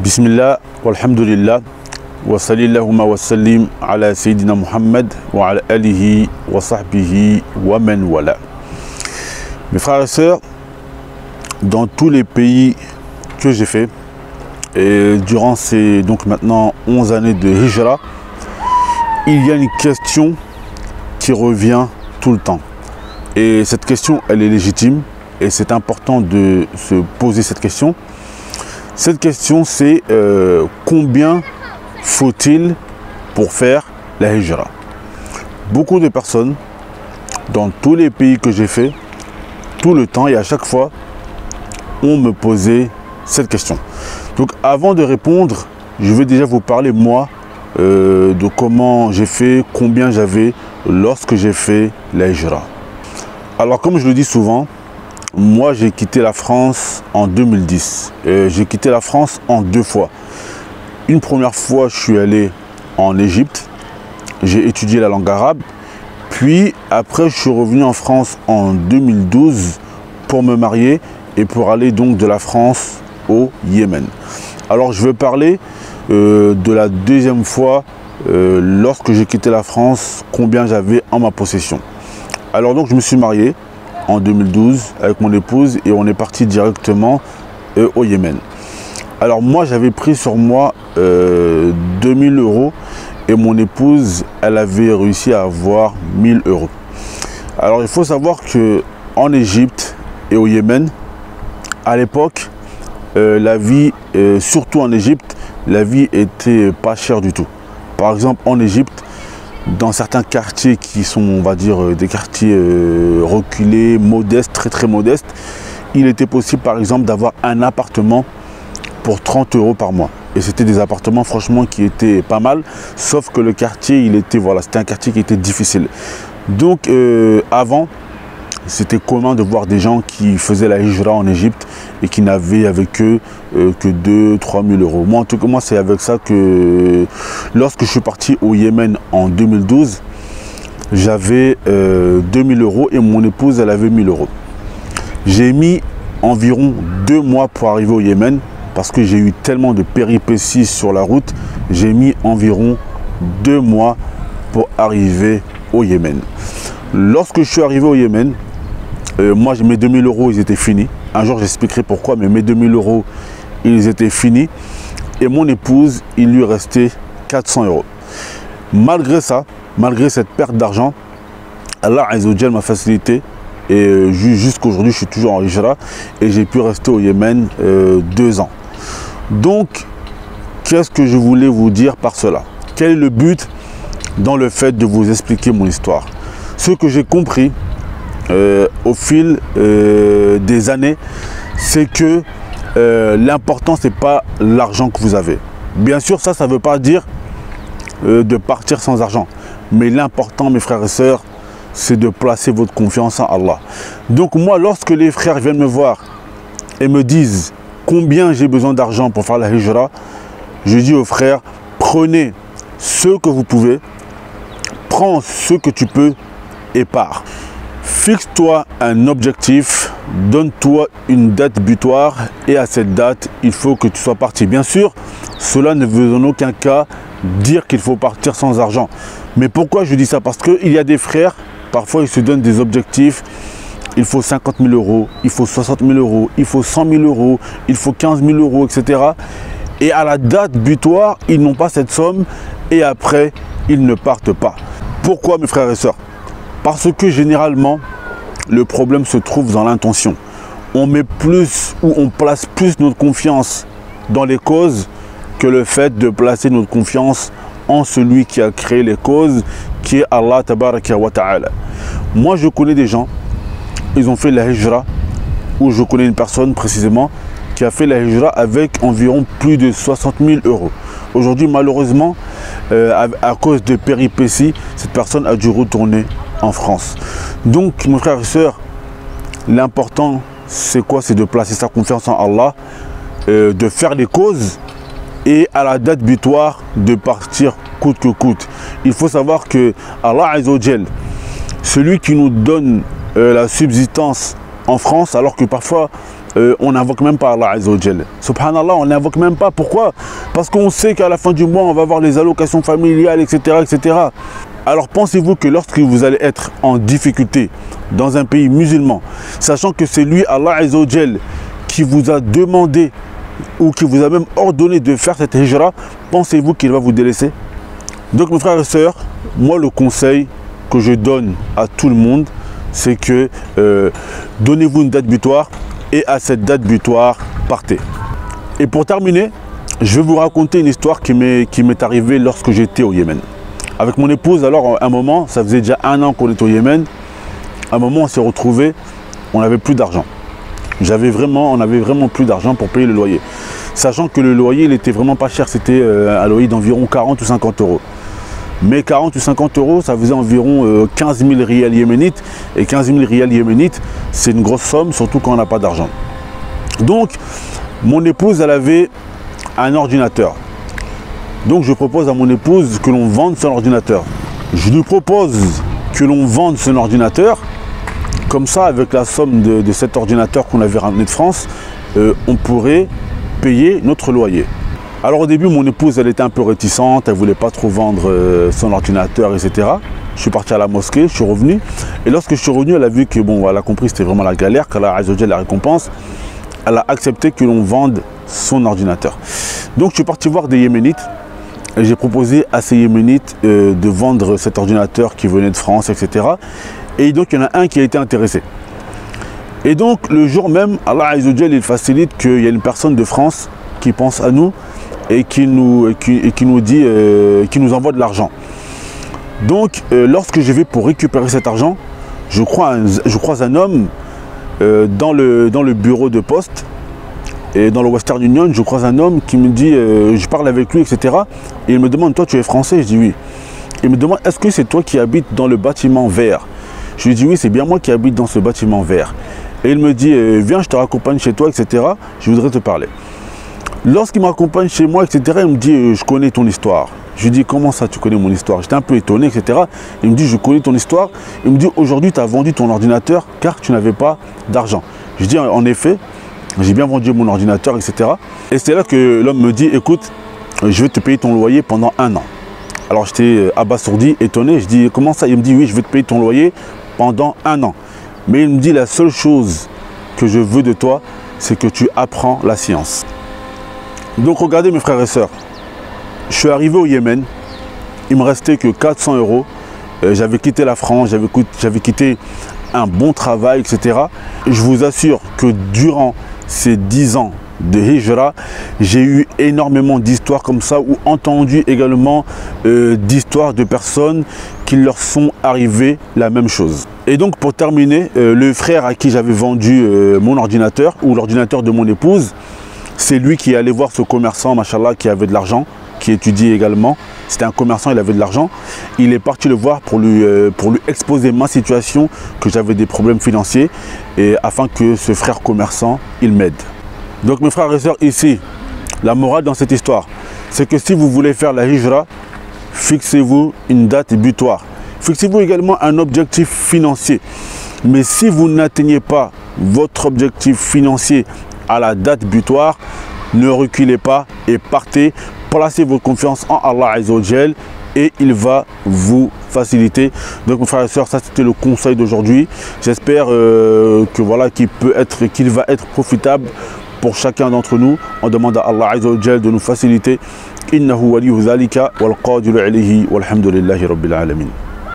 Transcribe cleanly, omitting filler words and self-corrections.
Bismillah, walhamdulillah, wa salillahumma wa sallim ala Sayyidina Muhammad wa ala alihi wa sahbihi wa man wala. Mes frères et sœurs, dans tous les pays que j'ai fait, et durant ces donc maintenant 11 années de hijra, il y a une question qui revient tout le temps. Et cette question, elle est légitime et c'est important de se poser cette question. Cette question, c'est combien faut-il pour faire la hijra? Beaucoup de personnes, dans tous les pays que j'ai fait, tout le temps et à chaque fois, on me posait cette question. Donc avant de répondre, je vais déjà vous parler moi de comment j'ai fait, combien j'avais lorsque j'ai fait la hijra. Alors comme je le dis souvent, moi, j'ai quitté la France en 2010. J'ai quitté la France en 2 fois. Une première fois, je suis allé en Égypte. J'ai étudié la langue arabe. Puis, après, je suis revenu en France en 2012 pour me marier et pour aller donc de la France au Yémen. Alors, je vais parler de la deuxième fois lorsque j'ai quitté la France, combien j'avais en ma possession. Alors, donc, je me suis marié en 2012 avec mon épouse et on est parti directement au Yémen. Alors moi j'avais pris sur moi 2000 € et mon épouse elle avait réussi à avoir 1000 €. Alors il faut savoir que en Égypte et au Yémen à l'époque la vie, surtout en Égypte, la vie était pas chère du tout. Par exemple en Égypte, dans certains quartiers qui sont, on va dire, des quartiers reculés, modestes, très modestes, il était possible par exemple d'avoir un appartement pour 30 € par mois. Et c'était des appartements franchement qui étaient pas mal, sauf que le quartier, il était, voilà, c'était un quartier qui était difficile. Donc avant, c'était commun de voir des gens qui faisaient la hijra en Égypte et qui n'avaient avec eux que 2-3 000 €. Moi, en tout cas, moi, c'est avec ça que lorsque je suis parti au Yémen en 2012, j'avais 2000 € et mon épouse, elle avait 1000 €. J'ai mis environ 2 mois pour arriver au Yémen parce que j'ai eu tellement de péripéties sur la route. J'ai mis environ 2 mois pour arriver au Yémen. Lorsque je suis arrivé au Yémen, moi, mes 2000 € ils étaient finis. Un jour, j'expliquerai pourquoi, mais mes 2000 € ils étaient finis. Et mon épouse, il lui restait 400 €. Malgré ça, malgré cette perte d'argent, Allah Azza wa Jal m'a facilité. Et jusqu'à aujourd'hui, je suis toujours en hijra et j'ai pu rester au Yémen 2 ans. Donc, qu'est-ce que je voulais vous dire par cela? Quel est le but dans le fait de vous expliquer mon histoire? Ce que j'ai compris au fil des années, c'est que l'important, ce n'est pas l'argent que vous avez. Bien sûr, ça ne veut pas dire de partir sans argent. Mais l'important, mes frères et sœurs, c'est de placer votre confiance en Allah. Donc moi, lorsque les frères viennent me voir et me disent combien j'ai besoin d'argent pour faire la hijra, je dis aux frères, prenez ce que vous pouvez, prends ce que tu peux et pars. Fixe-toi un objectif, donne-toi une date butoir et à cette date, il faut que tu sois parti. Bien sûr, cela ne veut en aucun cas dire qu'il faut partir sans argent. Mais pourquoi je dis ça? Parce qu'il y a des frères, parfois ils se donnent des objectifs. Il faut 50 000 €, il faut 60 000 €, il faut 100 000 €, il faut 15 000 €, etc. Et à la date butoir, ils n'ont pas cette somme et après, ils ne partent pas. Pourquoi, mes frères et sœurs? Parce que généralement, le problème se trouve dans l'intention. On met plus ou on place plus notre confiance dans les causes que le fait de placer notre confiance en celui qui a créé les causes, qui est Allah Tabaraka wa Ta'ala. Moi, je connais des gens, ils ont fait la hijra, ou je connais une personne précisément qui a fait la hijra avec environ plus de 60 000 €. Aujourd'hui, malheureusement, à cause de péripéties, cette personne a dû retourner en France. Donc mon frère et soeur, l'important c'est quoi? C'est de placer sa confiance en Allah, de faire les causes et à la date butoir de partir coûte que coûte. Il faut savoir que Allah Azza wa Jal, celui qui nous donne la subsistance en France, alors que parfois on n'invoque même pas Allah Azza wa Jal. Subhanallah, on n'invoque même pas. Pourquoi? Parce qu'on sait qu'à la fin du mois on va avoir les allocations familiales, etc. etc. Alors pensez-vous que lorsque vous allez être en difficulté dans un pays musulman, sachant que c'est lui, Allah Azza wa Jal, qui vous a demandé ou qui vous a même ordonné de faire cette hijra, pensez-vous qu'il va vous délaisser? Donc mes frères et sœurs, moi le conseil que je donne à tout le monde, c'est que donnez-vous une date butoir et à cette date butoir, partez. Et pour terminer, je vais vous raconter une histoire qui m'est arrivée lorsque j'étais au Yémen. Avec mon épouse, alors à un moment, ça faisait déjà 1 an qu'on était au Yémen, à un moment on s'est retrouvés, on n'avait plus d'argent. On avait vraiment plus d'argent pour payer le loyer. Sachant que le loyer, il était vraiment pas cher, c'était un loyer d'environ 40 ou 50 euros. Mais 40 ou 50 euros, ça faisait environ 15 000 rials yéménites. Et 15 000 rials yéménites, c'est une grosse somme, surtout quand on n'a pas d'argent. Donc, mon épouse, elle avait un ordinateur. Donc, je propose à mon épouse que l'on vende son ordinateur. Je lui propose que l'on vende son ordinateur. Comme ça, avec la somme de cet ordinateur qu'on avait ramené de France, on pourrait payer notre loyer. Alors au début, mon épouse, elle était un peu réticente, elle ne voulait pas trop vendre son ordinateur, etc. Je suis parti à la mosquée, je suis revenu. Et lorsque je suis revenu, elle a vu que, bon, elle a compris que c'était vraiment la galère, qu'Allah Azza wa Jal la récompense. Elle a accepté que l'on vende son ordinateur. Donc je suis parti voir des Yéménites. Et j'ai proposé à ces Yéménites de vendre cet ordinateur qui venait de France, etc. Et donc il y en a un qui a été intéressé. Et donc le jour même, Allah Azza wa Jal, il facilite qu'il y a une personne de France qui pense à nous et qui nous dit, qui nous envoie de l'argent. Donc lorsque je vais pour récupérer cet argent, je croise un homme dans le bureau de poste. Et dans le Western Union, je croise un homme qui me dit, je parle avec lui, etc. Et il me demande, toi tu es français? Je dis oui. Il me demande, est-ce que c'est toi qui habites dans le bâtiment vert? Je lui dis oui, c'est bien moi qui habite dans ce bâtiment vert. Et il me dit, viens, je te raccompagne chez toi, etc. Je voudrais te parler. Lorsqu'il me raccompagne chez moi, etc., il me dit, je connais ton histoire. Je lui dis, comment ça tu connais mon histoire? J'étais un peu étonné, etc. Il me dit, je connais ton histoire. Il me dit, aujourd'hui tu as vendu ton ordinateur car tu n'avais pas d'argent. Je dis, en effet, j'ai bien vendu mon ordinateur, etc. Et c'est là que l'homme me dit, écoute, je vais te payer ton loyer pendant 1 an. Alors j'étais abasourdi, étonné. Je dis, comment ça? Il me dit, oui, je vais te payer ton loyer pendant 1 an. Mais il me dit, la seule chose que je veux de toi, c'est que tu apprends la science. Donc regardez mes frères et sœurs, je suis arrivé au Yémen, il me restait que 400 euros. J'avais quitté la France, j'avais quitté un bon travail, etc. Et je vous assure que durant ces 10 ans de hijra, j'ai eu énormément d'histoires comme ça, ou entendu également d'histoires de personnes qui leur sont arrivées la même chose. Et donc pour terminer, le frère à qui j'avais vendu mon ordinateur, ou l'ordinateur de mon épouse, c'est lui qui est allé voir ce commerçant, machallah, qui avait de l'argent, qui étudiait également. C'était un commerçant, il avait de l'argent. Il est parti le voir pour lui exposer ma situation, que j'avais des problèmes financiers, et afin que ce frère commerçant, il m'aide. Donc mes frères et sœurs, ici, la morale dans cette histoire, c'est que si vous voulez faire la hijra, fixez-vous une date butoir. Fixez-vous également un objectif financier. Mais si vous n'atteignez pas votre objectif financier à la date butoir, ne reculez pas et partez, placez votre confiance en Allah Azza wa Jal et il va vous faciliter. Donc mes frères et sœurs, ça c'était le conseil d'aujourd'hui. J'espère que voilà, qu'il va être profitable pour chacun d'entre nous. On demande à Allah Azza wa Jal de nous faciliter. Innahu waliyyu dhalika wal qadiru alayhi walhamdulillahi rabbil alamin.